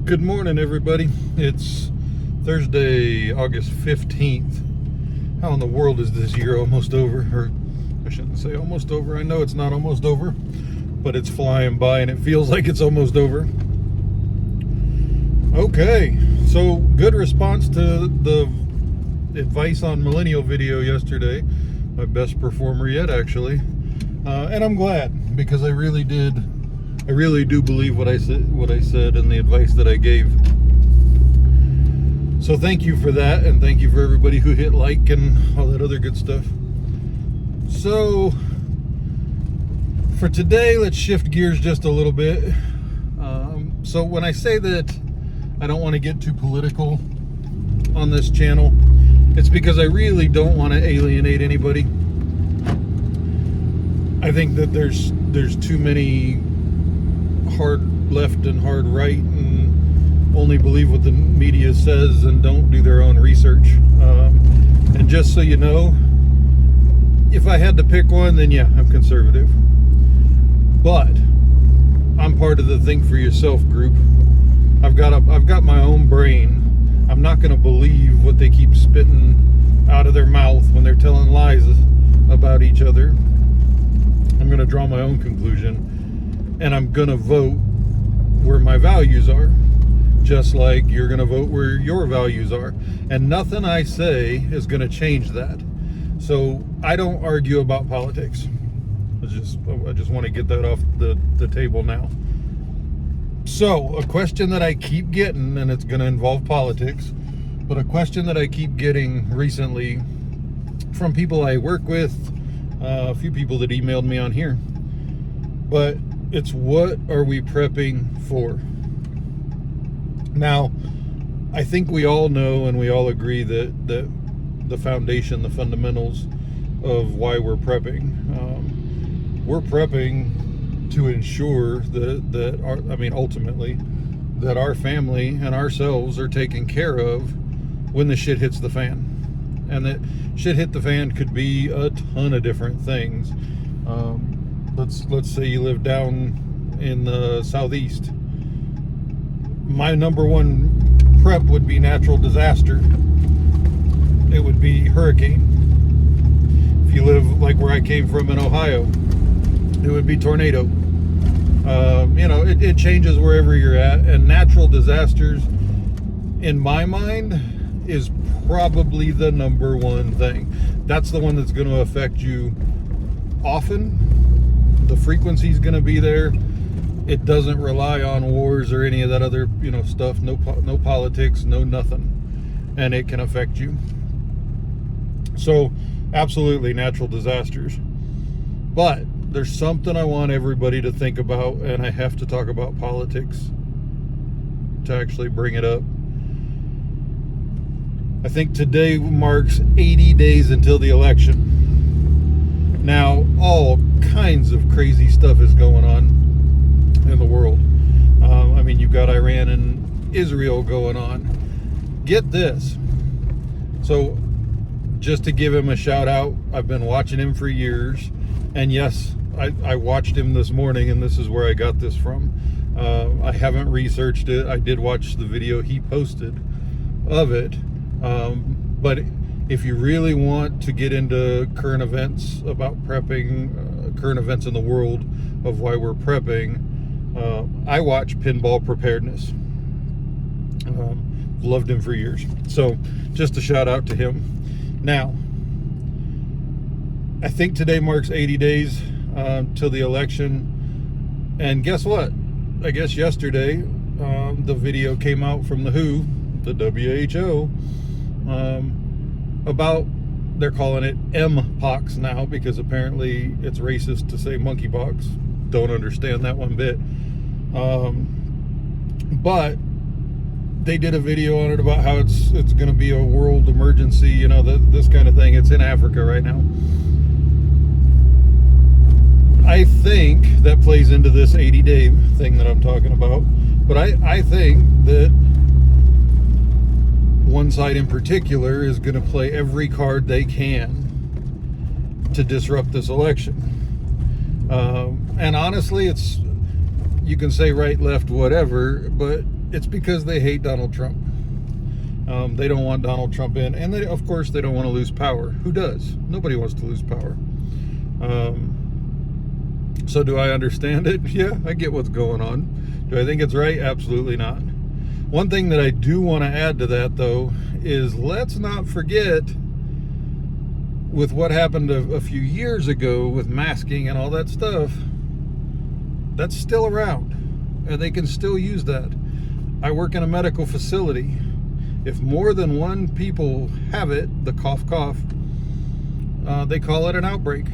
Good morning, everybody. It's Thursday, August 15th. How in the world is this year almost over? Or I shouldn't say almost over. I know it's not almost over, but it's flying by and it feels like it's almost over. Okay, so good response to the advice on millennial video yesterday. My best performer yet, actually. And I'm glad, because I really do believe what I said and the advice that I gave. So thank you for that, and thank you for everybody who hit like and all that other good stuff. So for today, let's shift gears just a little bit. So when I say that I don't want to get too political on this channel, it's because I really don't want to alienate anybody. I think that there's too many hard left and hard right, and only believe what the media says and don't do their own research. And just so you know, if I had to pick one, then yeah, I'm conservative. But I'm part of the Think for Yourself group. I've got my own brain. I'm not going to believe what they keep spitting out of their mouth when they're telling lies about each other. I'm going to draw my own conclusion, and I'm going to vote where my values are, just like you're going to vote where your values are. And nothing I say is going to change that. So I don't argue about politics. I just want to get that off the table now. So a question that I keep getting, and it's going to involve politics, but a question that I keep getting recently from people I work with, a few people that emailed me on here, but it's, what are we prepping for? Now, I think we all know and we all agree that the foundation, the fundamentals of why we're prepping. We're prepping to ensure ultimately, that our family and ourselves are taken care of when the shit hits the fan. And that shit hit the fan could be a ton of different things. Let's say you live down in the southeast. My number one prep would be natural disaster. It would be hurricane. If you live like where I came from in Ohio, it would be tornado. It changes wherever you're at, and natural disasters, in my mind, is probably the number one thing. That's the one that's going to affect you often. The frequency is going to be there. It doesn't rely on wars or any of that other stuff. No politics, no nothing, and it can affect you. So absolutely natural disasters. But there's something I want everybody to think about, and I have to talk about politics to actually bring it up. I think today marks 80 days until the election. Now, all kinds of crazy stuff is going on in the world. You've got Iran and Israel going on. Get this. So, just to give him a shout out, I've been watching him for years. And yes, I watched him this morning, and this is where I got this from. I haven't researched it. I did watch the video he posted of it. But if you really want to get into current events about prepping, current events in the world of why we're prepping, I watch Pinball Preparedness. Loved him for years. So just a shout out to him. Now, I think today marks 80 days till the election. And guess what? I guess yesterday the video came out from the WHO, the WHO, about, they're calling it M-pox now, because apparently it's racist to say monkeypox. Don't understand that one bit. But they did a video on it about how it's going to be a world emergency, this kind of thing. It's in Africa right now. I think that plays into this 80-day thing that I'm talking about. But I think that one side in particular is going to play every card they can to disrupt this election. And honestly, you can say right, left, whatever, but It's because they hate Donald Trump. They don't want Donald Trump in, and of course they don't want to lose power. Who does? Nobody wants to lose power. So do I understand it? Yeah, I get what's going on. Do I think it's right? Absolutely not. One thing that I do want to add to that, though, is let's not forget with what happened a few years ago with masking and all that stuff, that's still around, and they can still use that. I work in a medical facility. If more than one people have it, the cough, cough, they call it an outbreak.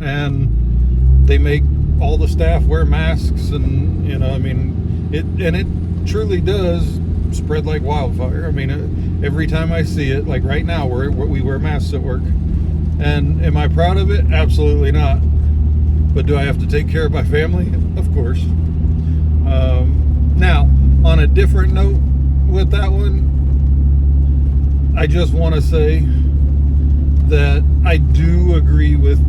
And they make all the staff wear masks, and, you know, I mean, it truly does spread like wildfire. I mean, every time I see it, like right now, we wear masks at work. And am I proud of it? Absolutely not. But do I have to take care of my family? Of course. Now, on a different note with that one, I just want to say that I do agree with,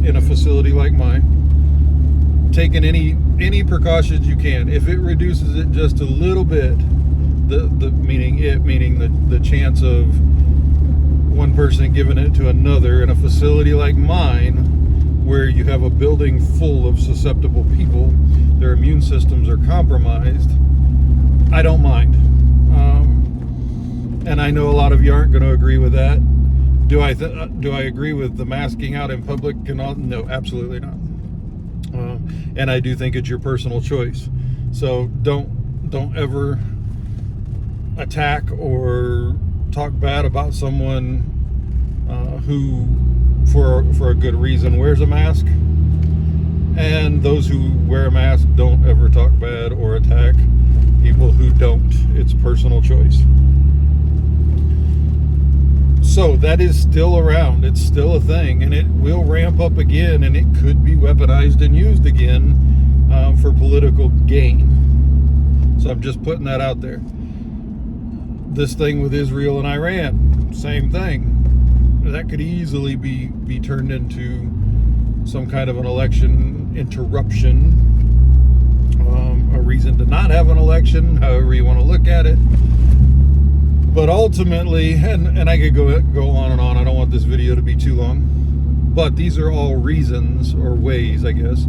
in a facility like mine, taking any precautions you can. If it reduces it just a little bit, meaning the chance of one person giving it to another in a facility like mine, where you have a building full of susceptible people, their immune systems are compromised, I don't mind. And I know a lot of you aren't going to agree with that. Do I agree with the masking out in public and all? No, absolutely not. And I do think it's your personal choice. So don't ever attack or talk bad about someone who, for a good reason, wears a mask. And those who wear a mask, don't ever talk bad or attack people who don't. It's personal choice. So that is still around. It's still a thing, and it will ramp up again, and it could be weaponized and used again for political gain. So I'm just putting that out there. This thing with Israel and Iran, same thing. That could easily be turned into some kind of an election interruption, a reason to not have an election, however you want to look at it. But ultimately, and I could go on and on, I don't want this video to be too long, but these are all reasons, or ways, I guess,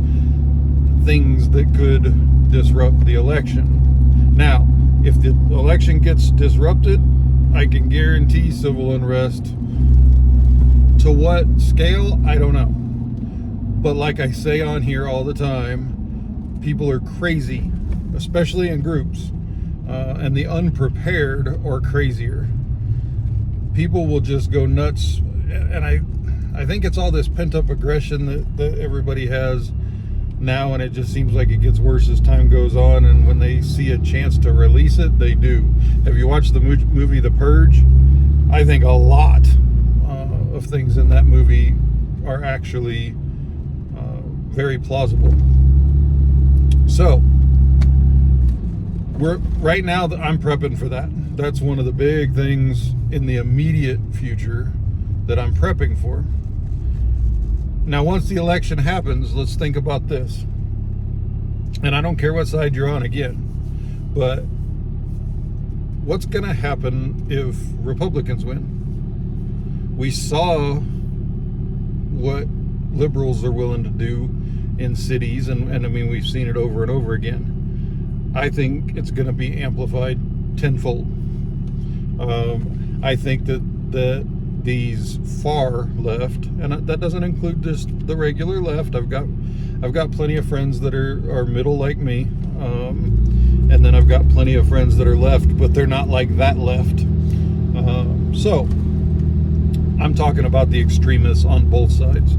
things that could disrupt the election. Now, if the election gets disrupted, I can guarantee civil unrest. To what scale, I don't know. But like I say on here all the time, people are crazy, especially in groups. And the unprepared are crazier. People will just go nuts, and I think it's all this pent-up aggression that everybody has now, and it just seems like it gets worse as time goes on, and when they see a chance to release it, they do. Have you watched the movie The Purge? I think a lot of things in that movie are actually very plausible. So right now I'm prepping for that. That's one of the big things in the immediate future that I'm prepping for. Now, once the election happens, let's think about this. And I don't care what side you're on again, but what's going to happen if Republicans win? We saw what liberals are willing to do in cities, and I mean, we've seen it over and over again. I think it's going to be amplified tenfold. I think that these far left, and that doesn't include just the regular left. I've got plenty of friends that are middle like me, and then I've got plenty of friends that are left, but they're not like that left. So I'm talking about the extremists on both sides.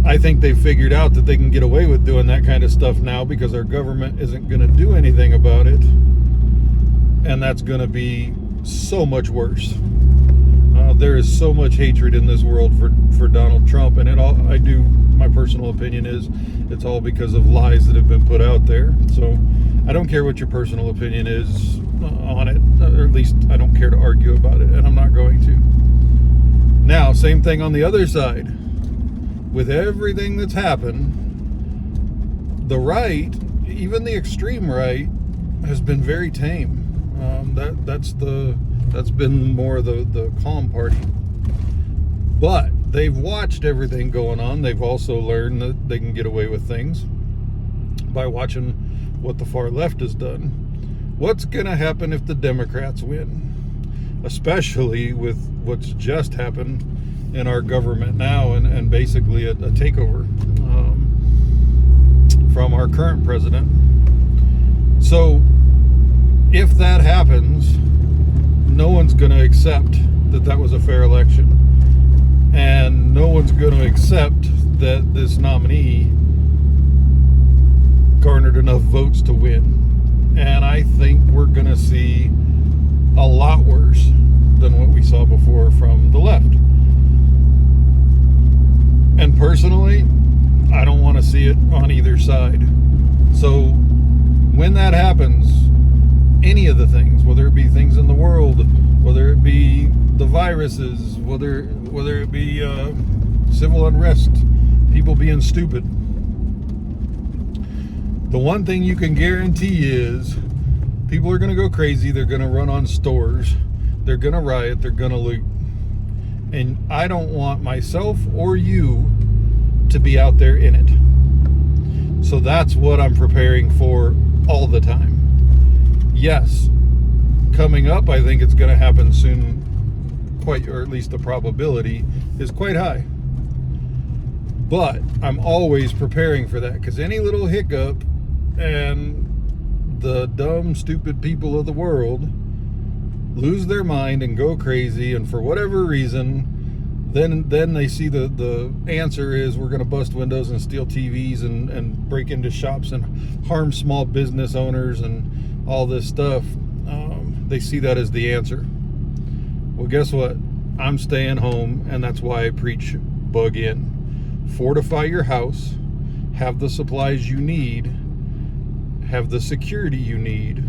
I think they've figured out that they can get away with doing that kind of stuff now because our government isn't going to do anything about it. And that's going to be so much worse. There is so much hatred in this world for Donald Trump. And my personal opinion is it's all because of lies that have been put out there. So I don't care what your personal opinion is on it, or at least I don't care to argue about it, and I'm not going to. Now, same thing on the other side. With everything that's happened, the right, even the extreme right, has been very tame. That's been more the calm party. But they've watched everything going on. They've also learned that they can get away with things by watching what the far left has done. What's going to happen if the Democrats win? Especially with what's just happened in our government now, and basically a takeover from our current president. So if that happens, no one's going to accept that that was a fair election. And no one's going to accept that this nominee garnered enough votes to win. And I think we're going to see a lot worse than what we saw before from the left. And personally, I don't want to see it on either side. So when that happens, any of the things, whether it be things in the world, whether it be the viruses, whether it be civil unrest, people being stupid, the one thing you can guarantee is people are going to go crazy. They're going to run on stores. They're going to riot. They're going to loot. And I don't want myself or you to be out there in it. So that's what I'm preparing for all the time. Yes, coming up, I think it's going to happen soon, or at least the probability is quite high. But I'm always preparing for that, because any little hiccup and the dumb, stupid people of the world lose their mind and go crazy, and for whatever reason, then they see the answer is we're going to bust windows and steal TVs and break into shops and harm small business owners and all this stuff. They see that as the answer. Well, guess what? I'm staying home, and that's why I preach bug in. Fortify your house, have the supplies you need, have the security you need,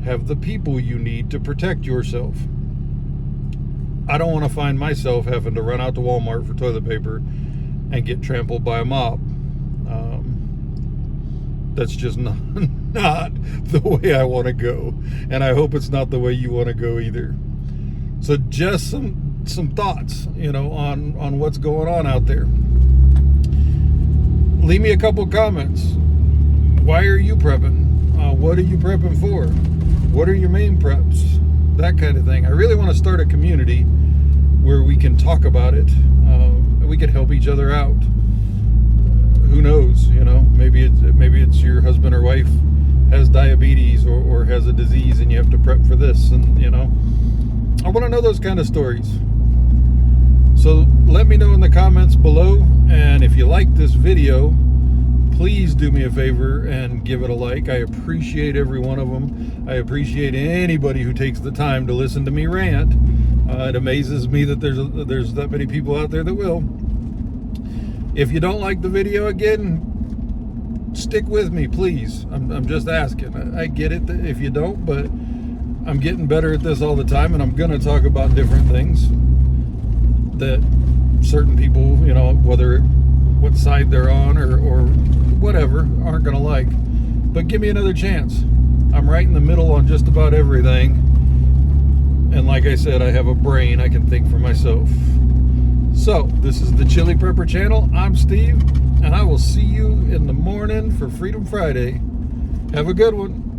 have the people you need to protect yourself. I don't want to find myself having to run out to Walmart for toilet paper and get trampled by a mob. That's just not the way I want to go. And I hope it's not the way you want to go either. So just some thoughts, on what's going on out there. Leave me a couple comments. Why are you prepping? What are you prepping for? What are your main preps? That kind of thing. I really want to start a community where we can talk about it. We could help each other out. Who knows? Maybe it's your husband or wife has diabetes or has a disease, and you have to prep for this. And I want to know those kind of stories. So let me know in the comments below. And if you like this video, please do me a favor and give it a like. I appreciate every one of them. I appreciate anybody who takes the time to listen to me rant. It amazes me that there's that many people out there that will. If you don't like the video, again, stick with me, please. I'm just asking. I get it if you don't, but I'm getting better at this all the time, and I'm going to talk about different things that certain people, whether what side they're on or whatever, aren't going to like. But give me another chance. I'm right in the middle on just about everything. And like I said, I have a brain. I can think for myself. So, this is the Chili Prepper Channel. I'm Steve, and I will see you in the morning for Freedom Friday. Have a good one.